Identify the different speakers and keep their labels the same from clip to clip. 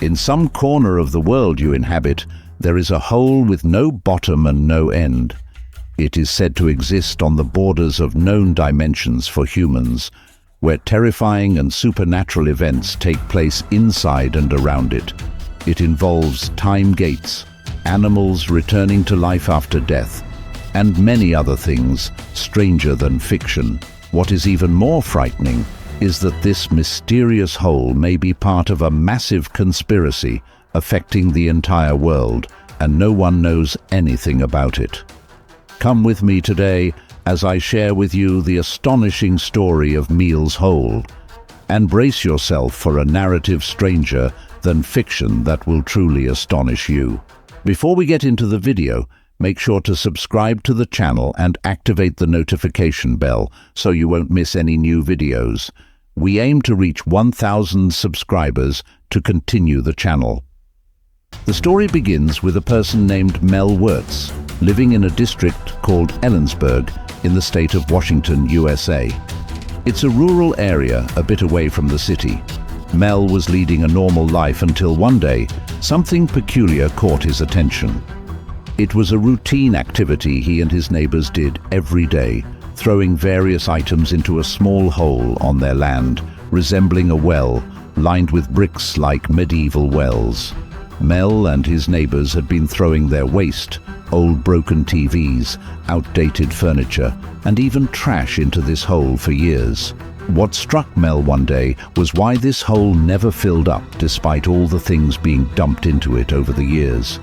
Speaker 1: In some corner of the world you inhabit, there is a hole with no bottom and no end. It is said to exist on the borders of known dimensions for humans, where terrifying and supernatural events take place inside and around it. It involves time gates, animals returning to life after death, and many other things stranger than fiction. What is even more frightening is that this mysterious hole may be part of a massive conspiracy affecting the entire world, and no one knows anything about it. Come with me today as I share with you the astonishing story of Meal's Hole, and brace yourself for a narrative stranger than fiction that will truly astonish you. Before we get into the video, make sure to subscribe to the channel and activate the notification bell so you won't miss any new videos. We aim to reach 1,000 subscribers to continue the channel. The story begins with a person named Mel Wirtz, living in a district called Ellensburg in the state of Washington, USA. It's a rural area a bit away from the city. Mel was leading a normal life until one day, something peculiar caught his attention. It was a routine activity he and his neighbors did every day, throwing various items into a small hole on their land, resembling a well, lined with bricks like medieval wells. Mel and his neighbors had been throwing their waste, old broken TVs, outdated furniture, and even trash into this hole for years. What struck Mel one day was why this hole never filled up despite all the things being dumped into it over the years.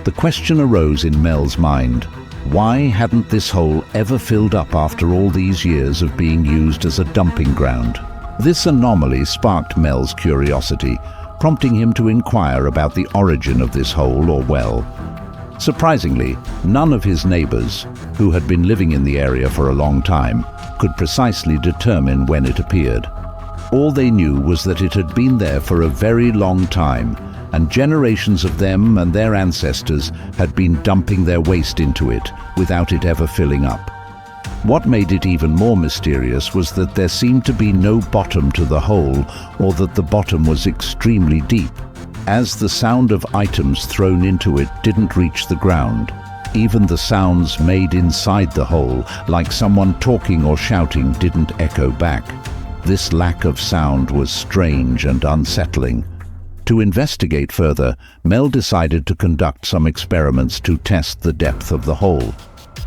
Speaker 1: The question arose in Mel's mind: why hadn't this hole ever filled up after all these years of being used as a dumping ground? This anomaly sparked Mel's curiosity, prompting him to inquire about the origin of this hole or well. Surprisingly, none of his neighbors, who had been living in the area for a long time, could precisely determine when it appeared. All they knew was that it had been there for a very long time, and generations of them and their ancestors had been dumping their waste into it without it ever filling up. What made it even more mysterious was that there seemed to be no bottom to the hole, or that the bottom was extremely deep, as the sound of items thrown into it didn't reach the ground. Even the sounds made inside the hole, like someone talking or shouting, didn't echo back. This lack of sound was strange and unsettling. To investigate further, Mel decided to conduct some experiments to test the depth of the hole.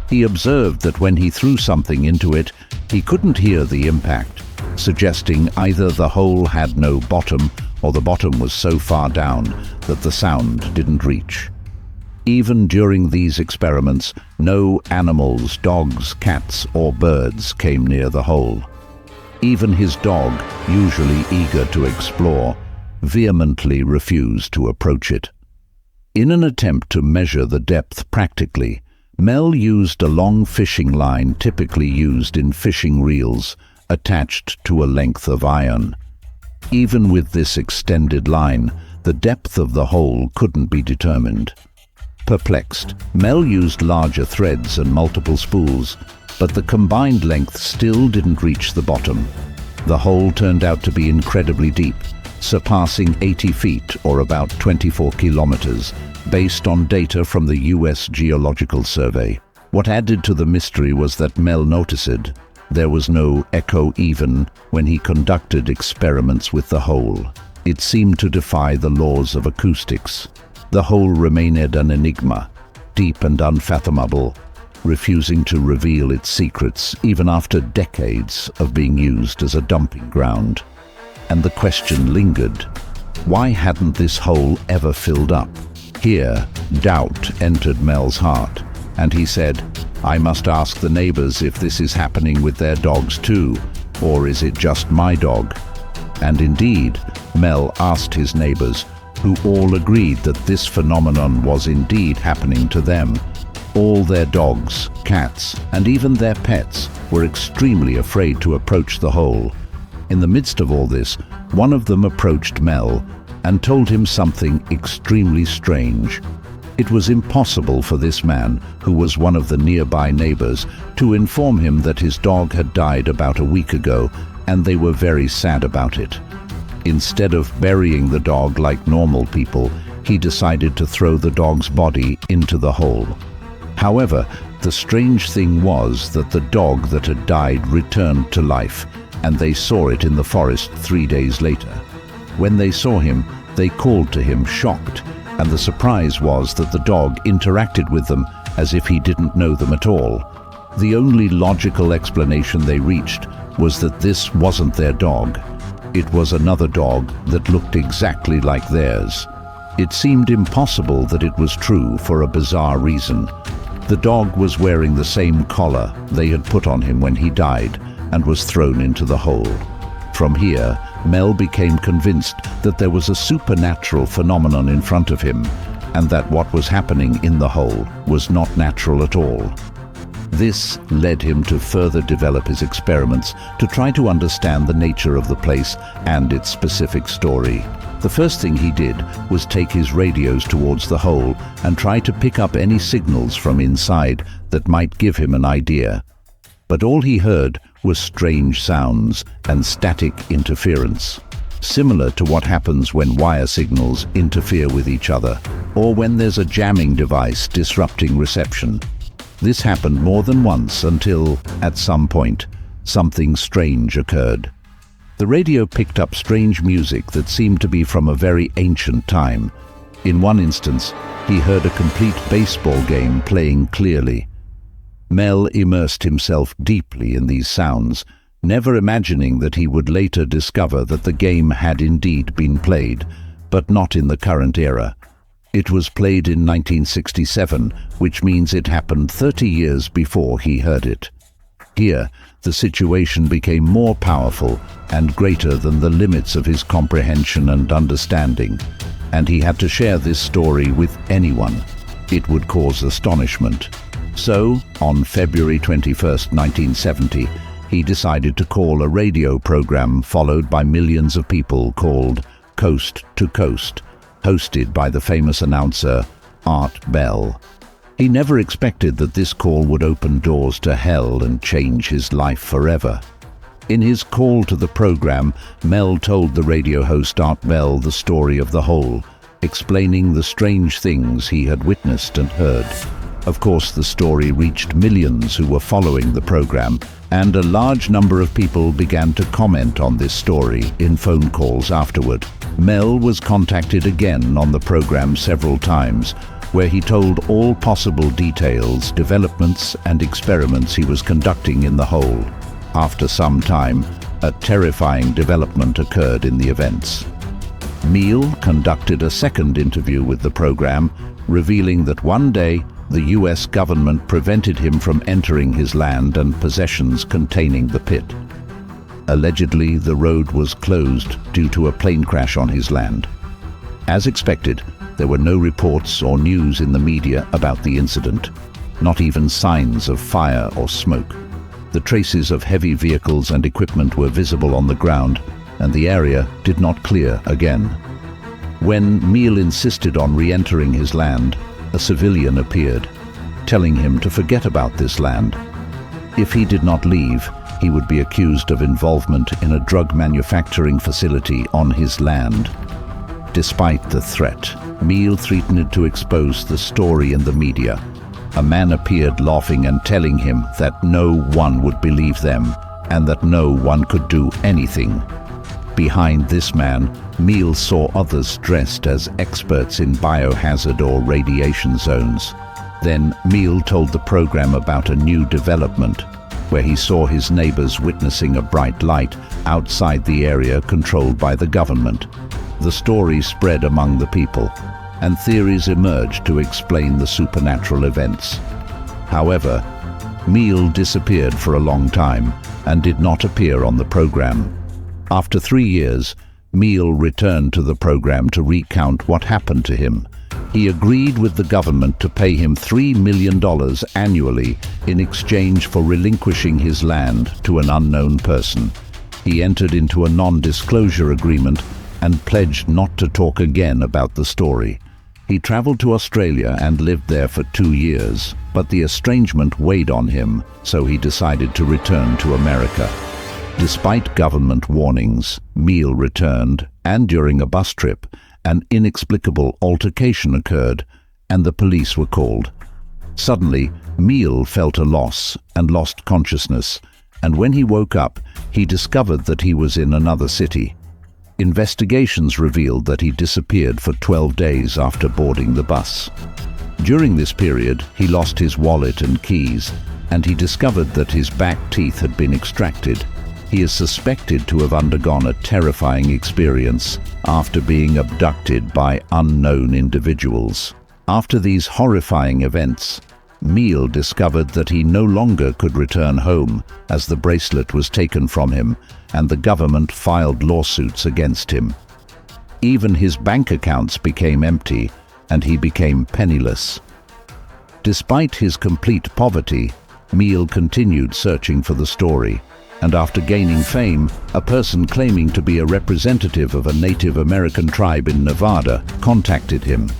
Speaker 1: He observed that when he threw something into it, he couldn't hear the impact, suggesting either the hole had no bottom or the bottom was so far down that the sound didn't reach. Even during these experiments, no animals, dogs, cats, or birds came near the hole. Even his dog, usually eager to explore, vehemently refused to approach it. In an attempt to measure the depth practically, Mel used a long fishing line typically used in fishing reels, attached to a length of iron. Even with this extended line, the depth of the hole couldn't be determined. Perplexed, Mel used larger threads and multiple spools, but the combined length still didn't reach the bottom. The hole turned out to be incredibly deep, surpassing 80 feet or about 24 kilometers, based on data from the US Geological Survey. What added to the mystery was that Mel noticed there was no echo even when he conducted experiments with the hole. It seemed to defy the laws of acoustics. The hole remained an enigma, deep and unfathomable, refusing to reveal its secrets even after decades of being used as a dumping ground. And the question lingered: why hadn't this hole ever filled up? Here, doubt entered Mel's heart, and he said, "I must ask the neighbors if this is happening with their dogs too, or is it just my dog?" And indeed, Mel asked his neighbors, who all agreed that this phenomenon was indeed happening to them. All their dogs, cats, and even their pets were extremely afraid to approach the hole. In the midst of all this, one of them approached Mel and told him something extremely strange. It was impossible for this man, who was one of the nearby neighbors, to inform him that his dog had died about a week ago, and they were very sad about it. Instead of burying the dog like normal people, he decided to throw the dog's body into the hole. However, the strange thing was that the dog that had died returned to life, and they saw it in the forest 3 days later. When they saw him, they called to him, shocked, and the surprise was that the dog interacted with them as if he didn't know them at all. The only logical explanation they reached was that this wasn't their dog. It was another dog that looked exactly like theirs. It seemed impossible that it was true for a bizarre reason. The dog was wearing the same collar they had put on him when he died and was thrown into the hole. From here, Mel became convinced that there was a supernatural phenomenon in front of him, and that what was happening in the hole was not natural at all. This led him to further develop his experiments to try to understand the nature of the place and its specific story. The first thing he did was take his radios towards the hole and try to pick up any signals from inside that might give him an idea. But all he heard was strange sounds and static interference, similar to what happens when wire signals interfere with each other, or when there's a jamming device disrupting reception. This happened more than once until, at some point, something strange occurred. The radio picked up strange music that seemed to be from a very ancient time. In one instance, he heard a complete baseball game playing clearly. Mel immersed himself deeply in these sounds, never imagining that he would later discover that the game had indeed been played, but not in the current era. It was played in 1967, which means it happened 30 years before he heard it. Here, the situation became more powerful and greater than the limits of his comprehension and understanding, and he had to share this story with anyone. It would cause astonishment. So, on February 21st, 1970, he decided to call a radio program followed by millions of people called Coast to Coast, hosted by the famous announcer Art Bell. He never expected that this call would open doors to hell and change his life forever. In his call to the program, Mel told the radio host Art Bell the story of the hole, explaining the strange things he had witnessed and heard. Of course, the story reached millions who were following the program, and a large number of people began to comment on this story in phone calls afterward. Mel was contacted again on the program several times, where he told all possible details, developments, and experiments he was conducting in the hole. After some time, a terrifying development occurred in the events. Mel conducted a second interview with the program, revealing that one day the US government prevented him from entering his land and possessions containing the pit. Allegedly, the road was closed due to a plane crash on his land. As expected, there were no reports or news in the media about the incident, not even signs of fire or smoke. The traces of heavy vehicles and equipment were visible on the ground, and the area did not clear again. When Mel insisted on re-entering his land, a civilian appeared, telling him to forget about this land. If he did not leave, he would be accused of involvement in a drug manufacturing facility on his land. Despite the threat, Mel threatened to expose the story in the media. A man appeared laughing and telling him that no one would believe them and that no one could do anything. Behind this man, Mel saw others dressed as experts in biohazard or radiation zones. Then Mel told the program about a new development, where he saw his neighbors witnessing a bright light outside the area controlled by the government. The story spread among the people, and theories emerged to explain the supernatural events. However, Mel disappeared for a long time and did not appear on the program. After 3 years, Mel returned to the program to recount what happened to him. He agreed with the government to pay him $3 million annually in exchange for relinquishing his land to an unknown person. He entered into a non-disclosure agreement and pledged not to talk again about the story. He traveled to Australia and lived there for 2 years, but the estrangement weighed on him, so he decided to return to America. Despite government warnings, Meal returned, and during a bus trip, an inexplicable altercation occurred, and the police were called. Suddenly, Meal felt a loss and lost consciousness, and when he woke up, he discovered that he was in another city. Investigations revealed that he disappeared for 12 days after boarding the bus. During this period, he lost his wallet and keys, and he discovered that his back teeth had been extracted. He is suspected to have undergone a terrifying experience after being abducted by unknown individuals. After these horrifying events, Meal discovered that he no longer could return home as the bracelet was taken from him and the government filed lawsuits against him. Even his bank accounts became empty and he became penniless. Despite his complete poverty, Meal continued searching for the story, and after gaining fame, a person claiming to be a representative of a Native American tribe in Nevada contacted him.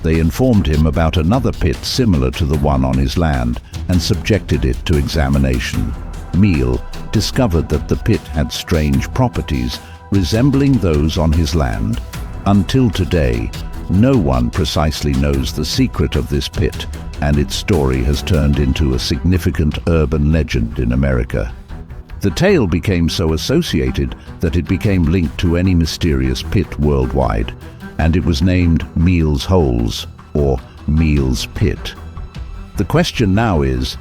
Speaker 1: They informed him about another pit similar to the one on his land and subjected it to examination. Meal discovered that the pit had strange properties resembling those on his land. Until today, no one precisely knows the secret of this pit, and its story has turned into a significant urban legend in America. The tale became so associated that it became linked to any mysterious pit worldwide, and it was named Meal's Holes, or Meal's Pit. The question now is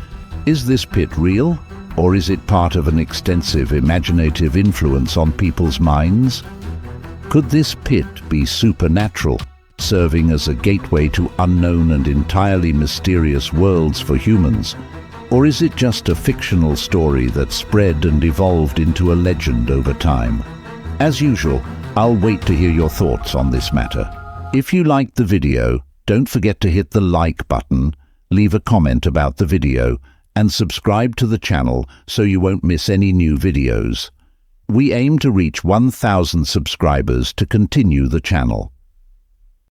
Speaker 1: this pit real, or is it part of an extensive imaginative influence on people's minds? Could this pit be supernatural, serving as a gateway to unknown and entirely mysterious worlds for humans? Or is it just a fictional story that spread and evolved into a legend over time? As usual, I'll wait to hear your thoughts on this matter. If you liked the video, don't forget to hit the like button, leave a comment about the video, and subscribe to the channel so you won't miss any new videos. We aim to reach 1,000 subscribers to continue the channel.